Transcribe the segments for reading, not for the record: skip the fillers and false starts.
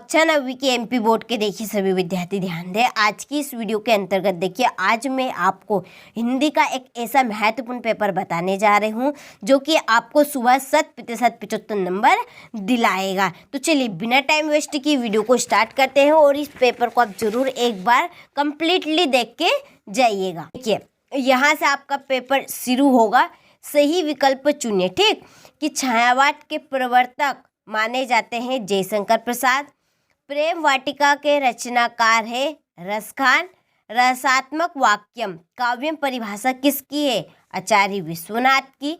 कक्षा 9वीं के MP board के देखिए सभी विद्यार्थी ध्यान दें। आज की इस वीडियो के अंतर्गत देखिए आज मैं आपको हिंदी का एक ऐसा महत्वपूर्ण पेपर बताने जा रही हूँ जो कि आपको सुबह 100% 75 नंबर दिलाएगा। तो चलिए बिना टाइम वेस्ट की वीडियो को स्टार्ट करते हैं और इस पेपर को आप जरूर एक बार कंप्लीटली देख के जाइएगा। देखिए यहाँ से आपका पेपर शुरू होगा। सही विकल्प चुनिए। ठीक कि छायावाद के प्रवर्तक माने जाते हैं जयशंकर प्रसाद। प्रेम वाटिका के रचनाकार है रसखान। रसात्मक वाक्यम काव्यम परिभाषा किसकी है? आचार्य विश्वनाथ की।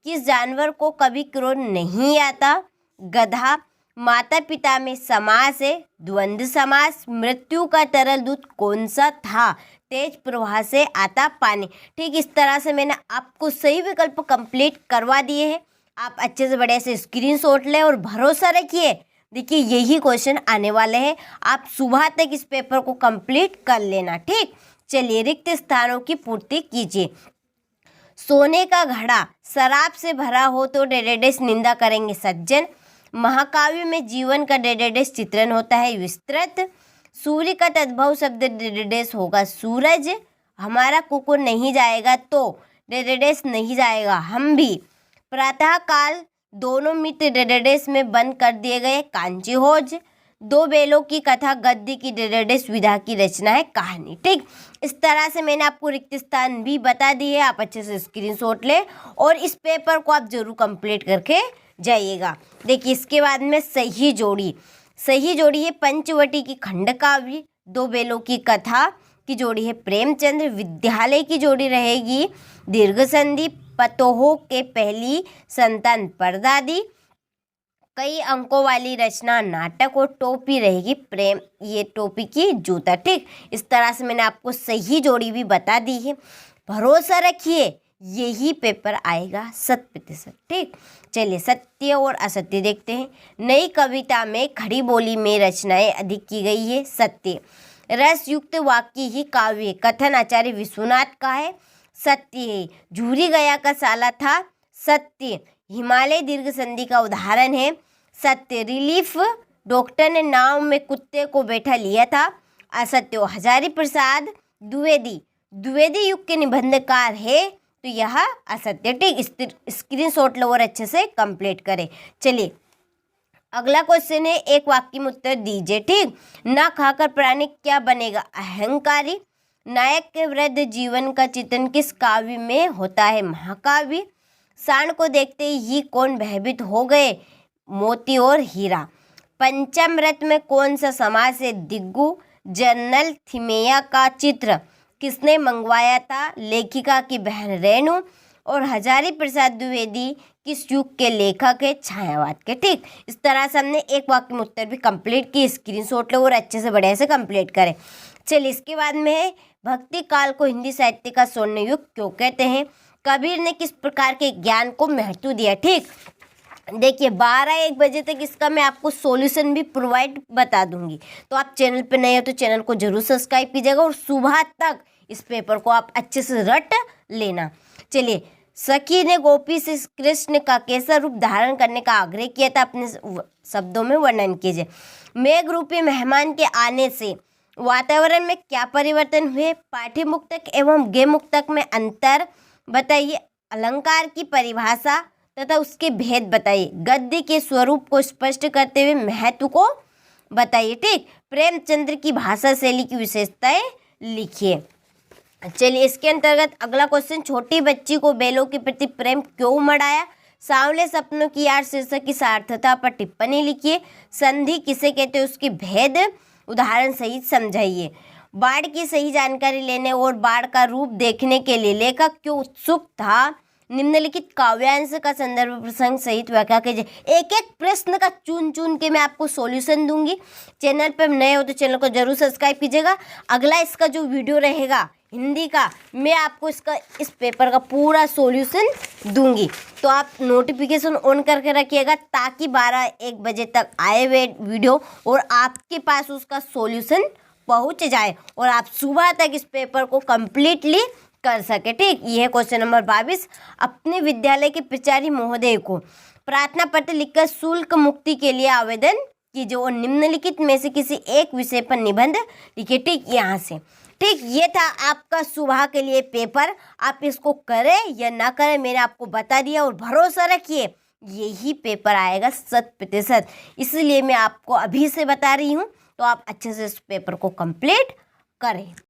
किस जानवर को कभी क्रोध नहीं आता? गधा। माता पिता में समास है द्वंद्व समास। मृत्यु का तरल दूध कौन सा था? तेज प्रवाह से आता पानी। ठीक इस तरह से मैंने आपको सही विकल्प कंप्लीट करवा दिए हैं। आप अच्छे से बढ़िया से स्क्रीनशॉट लें और भरोसा रखिए। देखिए यही क्वेश्चन आने वाले हैं। आप सुबह तक इस पेपर को कंप्लीट कर लेना। ठीक चलिए रिक्त स्थानों की पूर्ति कीजिए। सोने का घड़ा शराब से भरा हो तो डेडेडेस निंदा करेंगे सज्जन। महाकाव्य में जीवन का डेडेडेस चित्रण होता है विस्तृत। सूर्य का तद्भव शब्द डेडेडेस होगा सूरज। हमारा कुकुर नहीं जाएगा तो डेडेडेस नहीं जाएगा हम भी। प्रातः काल दोनों मित्र डेडेडेस में बंद कर दिए गए कांची होज। दो बेलों की कथा गद्य की डेडेडेस विधा की रचना है कहानी। ठीक इस तरह से मैंने आपको रिक्त स्थान भी बता दी है। आप अच्छे से स्क्रीनशॉट लें और इस पेपर को आप जरूर कंप्लीट करके जाइएगा। देखिए इसके बाद में सही जोड़ी है पंचवटी की खंड काव्य। दो बेलों की कथा की जोड़ी है प्रेमचंद्र। विद्यालय की जोड़ी रहेगी दीर्घ संधि। पतोहों के पहली संतान परदादी। कई अंकों वाली रचना नाटक। और टोपी रहेगी प्रेम ये टोपी की जूता। ठीक इस तरह से मैंने आपको सही जोड़ी भी बता दी है। भरोसा रखिए यही पेपर आएगा 100%। ठीक चलिए सत्य और असत्य देखते हैं। नई कविता में खड़ी बोली में रचनाएं अधिक की गई है सत्य। रस युक्त वाक्य ही काव्य कथन आचार्य विश्वनाथ का है सत्य है। झूरी गया का साला था सत्य। हिमालय दीर्घ संधि का उदाहरण है सत्य। रिलीफ डॉक्टर ने नाव में कुत्ते को बैठा लिया था असत्य। हजारी प्रसाद द्विवेदी युग के निबंधकार है तो यह असत्य। ठीक स्क्रीनशॉट लो और अच्छे से कंप्लीट करें। चलिए अगला क्वेश्चन है एक वाक्य में उत्तर दीजिए। ठीक ना खाकर प्राणी क्या बनेगा? अहंकारी। नायक के वृद्ध जीवन का चित्रण किस काव्य में होता है? महाकाव्य। सांड को देखते ही कौन भयभीत हो गए? मोती और हीरा। पंचामृत में कौन सा समास है? दिग्गु। जनरल थिमेया का चित्र किसने मंगवाया था? लेखिका की बहन रेणु। और हजारी प्रसाद द्विवेदी किस युग के लेखक है? छायावाद के। ठीक इस तरह से हमने एक वाक्य में उत्तर भी कंप्लीट की। स्क्रीनशॉट लो और अच्छे से बढ़िया से कंप्लीट करें। चलिए इसके बाद में है भक्ति काल को हिंदी साहित्य का स्वर्ण युग क्यों कहते हैं? कबीर ने किस प्रकार के ज्ञान को महत्व दिया? ठीक देखिए 12-1 बजे तक इसका मैं आपको सॉल्यूशन भी प्रोवाइड बता दूंगी। तो आप चैनल पे नए हो तो चैनल को जरूर सब्सक्राइब कीजिएगा और सुबह तक इस पेपर को आप अच्छे से रट लेना। चलिए सखी ने गोपी से कृष्ण का कैसा रूप धारण करने का आग्रह किया था? अपने शब्दों में वर्णन कीजिए। मेघ रूपी मेहमान के आने से वातावरण में क्या परिवर्तन हुए? पाठ्य मुक्तक एवं गद्य मुक्तक में अंतर बताइए। अलंकार की परिभाषा तथा उसके भेद बताइए। गद्य के स्वरूप को स्पष्ट करते हुए महत्व को बताइए। ठीक प्रेमचंद्र की भाषा शैली की विशेषताएं लिखिए। चलिए इसके अंतर्गत अगला क्वेश्चन छोटी बच्ची को बैलों के प्रति प्रेम क्यों उमड़ आया? सांवले सपनों की यार शीर्षक की सार्थकता पर टिप्पणी लिखिए। संधि किसे कहते हैं उसकी भेद उदाहरण सहित समझाइए। बाढ़ की सही जानकारी लेने और बाढ़ का रूप देखने के लिए लेखक क्यों उत्सुक था? निम्नलिखित काव्यांश का संदर्भ प्रसंग सहित व्याख्या कीजिए। एक एक प्रश्न का चुन के मैं आपको सॉल्यूशन दूंगी। चैनल पर नए हो तो चैनल को जरूर सब्सक्राइब कीजिएगा। अगला इसका जो वीडियो रहेगा हिंदी का मैं आपको इस पेपर का पूरा सॉल्यूशन दूंगी। तो आप नोटिफिकेशन ऑन करके रखिएगा ताकि 12-1 बजे तक आए हुए वीडियो और आपके पास उसका सॉल्यूशन पहुंच जाए और आप सुबह तक इस पेपर को कंप्लीटली कर सके। ठीक ये है क्वेश्चन नंबर 22। अपने विद्यालय के प्राचार्य महोदय को प्रार्थना पत्र लिखकर शुल्क मुक्ति के लिए आवेदन कीजिए और निम्नलिखित में से किसी एक विषय पर निबंध लिखिए। ठीक, यहाँ से। ठीक, ये था आपका सुबह के लिए पेपर। आप इसको करें या ना करें, मैंने आपको बता दिया और भरोसा रखिए यही पेपर आएगा 100%। इसलिए मैं आपको अभी से बता रही हूँ, तो आप अच्छे से इस पेपर को कंप्लीट करें।